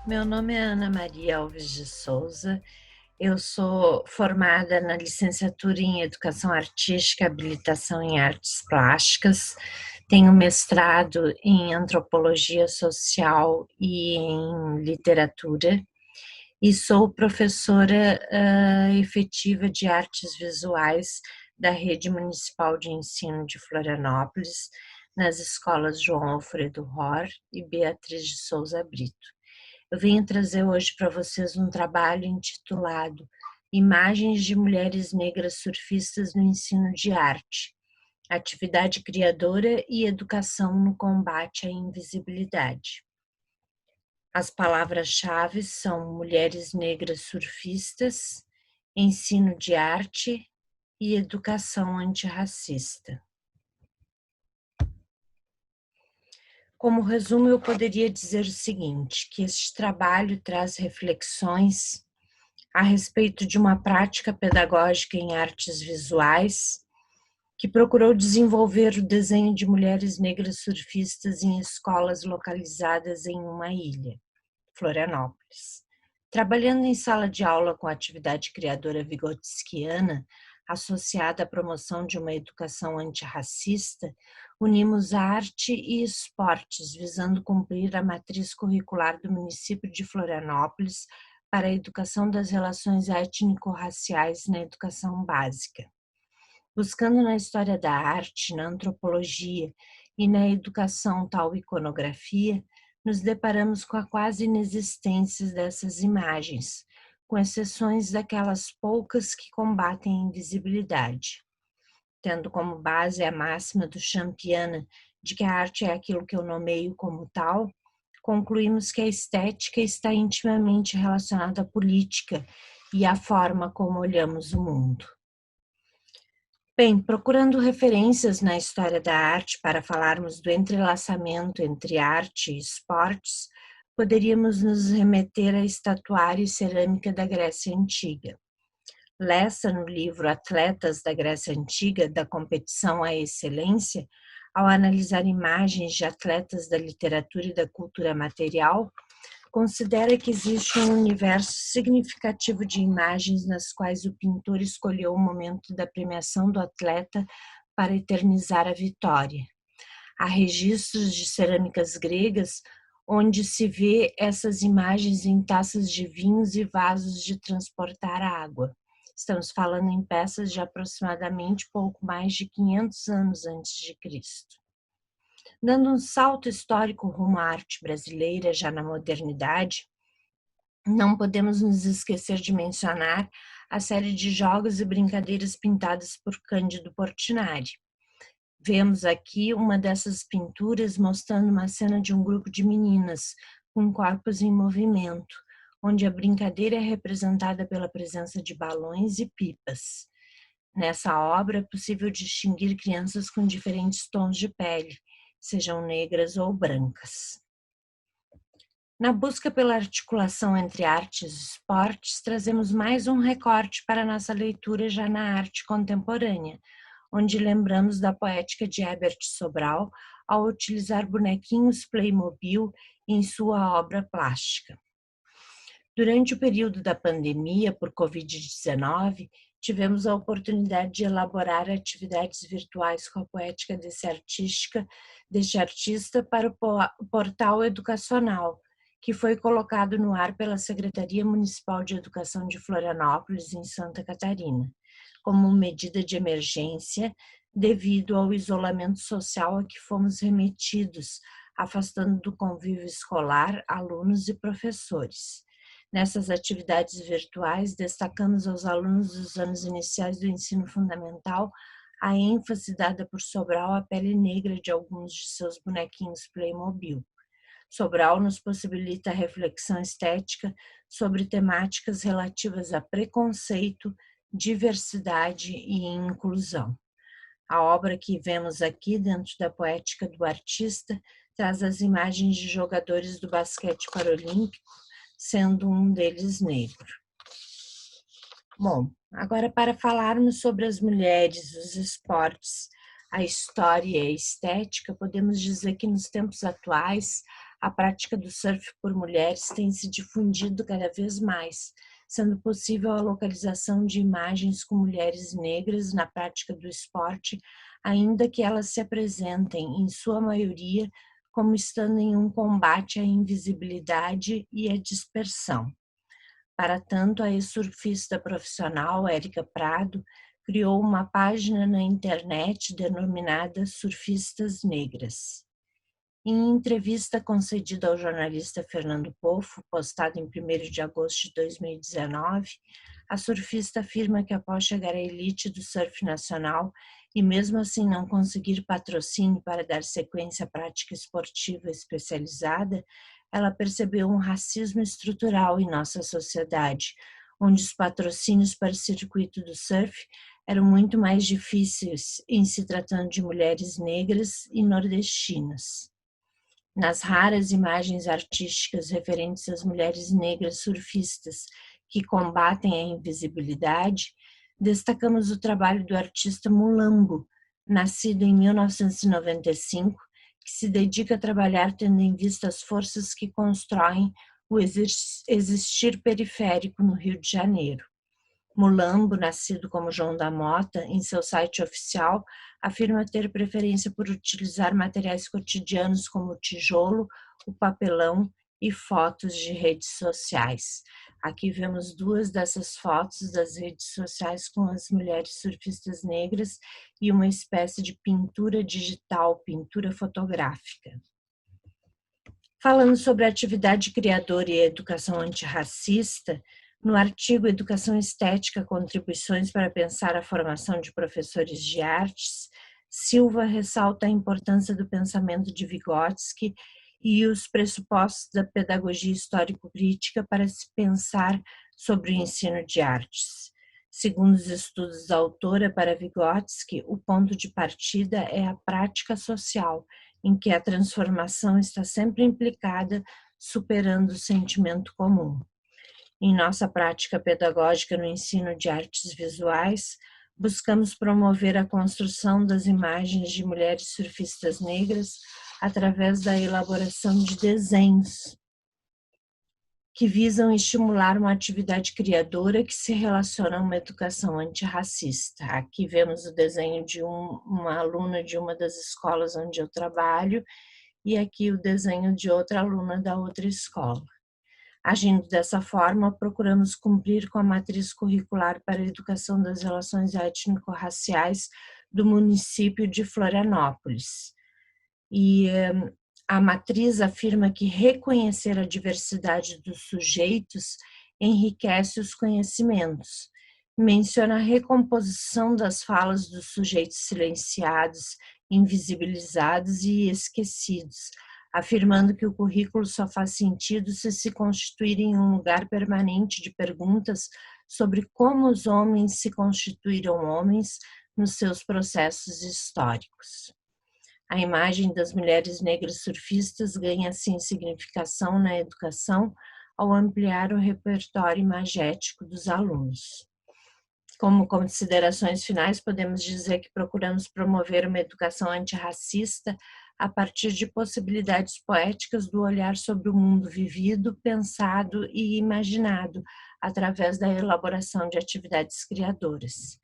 Meu nome é Ana Maria Alves de Souza. Eu sou formada na licenciatura em Educação Artística e Habilitação em Artes Plásticas. Tenho mestrado em Antropologia Social e em Literatura. E sou professora efetiva de Artes Visuais da Rede Municipal de Ensino de Florianópolis, nas escolas João Alfredo Ror e Beatriz de Souza Brito. Eu venho trazer hoje para vocês um trabalho intitulado Imagens de Mulheres Negras Surfistas no Ensino de Arte, Atividade Criadora e Educação no Combate à Invisibilidade. As palavras-chave são mulheres negras surfistas, ensino de arte e educação antirracista. Como resumo, eu poderia dizer o seguinte, que este trabalho traz reflexões a respeito de uma prática pedagógica em artes visuais que procurou desenvolver o desenho de mulheres negras surfistas em escolas localizadas em uma ilha, Florianópolis. Trabalhando em sala de aula com a atividade criadora vigotskiana, associada à promoção de uma educação antirracista, unimos arte e esportes, visando cumprir a matriz curricular do município de Florianópolis para a educação das relações étnico-raciais na educação básica. Buscando na história da arte, na antropologia e na educação tal iconografia, nos deparamos com a quase inexistência dessas imagens, com exceções daquelas poucas que combatem a invisibilidade. Tendo como base a máxima do Champiana de que a arte é aquilo que eu nomeio como tal, concluímos que a estética está intimamente relacionada à política e à forma como olhamos o mundo. Bem, procurando referências na história da arte para falarmos do entrelaçamento entre arte e esportes, poderíamos nos remeter à estatuária e cerâmica da Grécia Antiga. Lessa, no livro Atletas da Grécia Antiga, da competição à excelência, ao analisar imagens de atletas da literatura e da cultura material, considera que existe um universo significativo de imagens nas quais o pintor escolheu o momento da premiação do atleta para eternizar a vitória. Há registros de cerâmicas gregas onde se vê essas imagens em taças de vinhos e vasos de transportar água. Estamos falando em peças de aproximadamente pouco mais de 500 anos antes de Cristo. Dando um salto histórico rumo à arte brasileira já na modernidade, não podemos nos esquecer de mencionar a série de jogos e brincadeiras pintadas por Cândido Portinari. Vemos aqui uma dessas pinturas mostrando uma cena de um grupo de meninas com corpos em movimento, onde a brincadeira é representada pela presença de balões e pipas. Nessa obra é possível distinguir crianças com diferentes tons de pele, sejam negras ou brancas. Na busca pela articulação entre artes e esportes, trazemos mais um recorte para nossa leitura já na arte contemporânea, onde lembramos da poética de Herbert Sobral ao utilizar bonequinhos Playmobil em sua obra plástica. Durante o período da pandemia por Covid-19, tivemos a oportunidade de elaborar atividades virtuais com a poética deste artista para o portal educacional, que foi colocado no ar pela Secretaria Municipal de Educação de Florianópolis, em Santa Catarina, como medida de emergência devido ao isolamento social a que fomos remetidos, afastando do convívio escolar alunos e professores. Nessas atividades virtuais, destacamos aos alunos dos anos iniciais do ensino fundamental a ênfase dada por Sobral à pele negra de alguns de seus bonequinhos Playmobil. Sobral nos possibilita a reflexão estética sobre temáticas relativas a preconceito, diversidade e inclusão. A obra que vemos aqui, dentro da poética do artista, traz as imagens de jogadores do basquete paralímpico, sendo um deles negro. Bom, agora para falarmos sobre as mulheres, os esportes, a história e a estética, podemos dizer que nos tempos atuais a prática do surf por mulheres tem se difundido cada vez mais, sendo possível a localização de imagens com mulheres negras na prática do esporte, ainda que elas se apresentem, em sua maioria, como estando em um combate à invisibilidade e à dispersão. Para tanto, a ex-surfista profissional Érica Prado criou uma página na internet denominada Surfistas Negras. Em entrevista concedida ao jornalista Fernando Pofo, postada em 1º de agosto de 2019, a surfista afirma que após chegar à elite do surf nacional e mesmo assim não conseguir patrocínio para dar sequência à prática esportiva especializada, ela percebeu um racismo estrutural em nossa sociedade, onde os patrocínios para o circuito do surf eram muito mais difíceis em se tratando de mulheres negras e nordestinas. Nas raras imagens artísticas referentes às mulheres negras surfistas que combatem a invisibilidade, destacamos o trabalho do artista Mulambo, nascido em 1995, que se dedica a trabalhar tendo em vista as forças que constroem o existir periférico no Rio de Janeiro. Mulambo, nascido como João da Mota, em seu site oficial, afirma ter preferência por utilizar materiais cotidianos como o tijolo, o papelão e fotos de redes sociais. Aqui vemos 2 dessas fotos das redes sociais com as mulheres surfistas negras e uma espécie de pintura digital, pintura fotográfica. Falando sobre a atividade criadora e a educação antirracista, no artigo Educação Estética, Contribuições para pensar a formação de professores de artes, Silva ressalta a importância do pensamento de Vygotsky e os pressupostos da pedagogia histórico-crítica para se pensar sobre o ensino de artes. Segundo os estudos da autora, para Vygotsky, o ponto de partida é a prática social, em que a transformação está sempre implicada, superando o sentimento comum. Em nossa prática pedagógica no ensino de artes visuais, buscamos promover a construção das imagens de mulheres surfistas negras através da elaboração de desenhos que visam estimular uma atividade criadora que se relaciona a uma educação antirracista. Aqui vemos o desenho de uma aluna de uma das escolas onde eu trabalho e aqui o desenho de outra aluna da outra escola. Agindo dessa forma, procuramos cumprir com a matriz curricular para a educação das relações étnico-raciais do município de Florianópolis. E a matriz afirma que reconhecer a diversidade dos sujeitos enriquece os conhecimentos. Menciona a recomposição das falas dos sujeitos silenciados, invisibilizados e esquecidos, afirmando que o currículo só faz sentido se constituir em um lugar permanente de perguntas sobre como os homens se constituíram homens nos seus processos históricos. A imagem das mulheres negras surfistas ganha assim significação na educação ao ampliar o repertório imagético dos alunos. Como considerações finais, podemos dizer que procuramos promover uma educação antirracista a partir de possibilidades poéticas do olhar sobre o mundo vivido, pensado e imaginado, através da elaboração de atividades criadoras.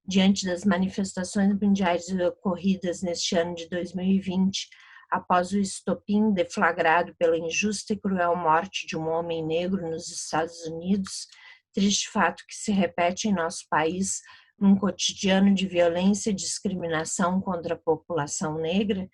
Diante das manifestações mundiais ocorridas neste ano de 2020, após o estopim deflagrado pela injusta e cruel morte de um homem negro nos Estados Unidos, triste fato que se repete em nosso país num cotidiano de violência e discriminação contra a população negra,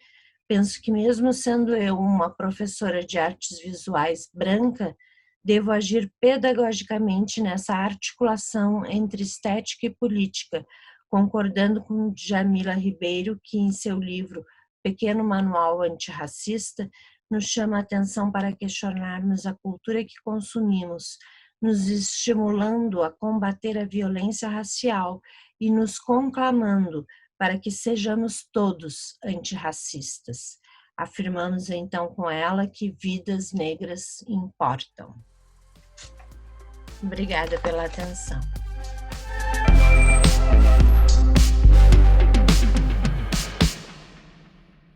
penso que mesmo sendo eu uma professora de artes visuais branca, devo agir pedagogicamente nessa articulação entre estética e política, concordando com Djamila Ribeiro, que em seu livro Pequeno Manual Antirracista, nos chama a atenção para questionarmos a cultura que consumimos, nos estimulando a combater a violência racial e nos conclamando para que sejamos todos antirracistas. Afirmamos então com ela que vidas negras importam. Obrigada pela atenção.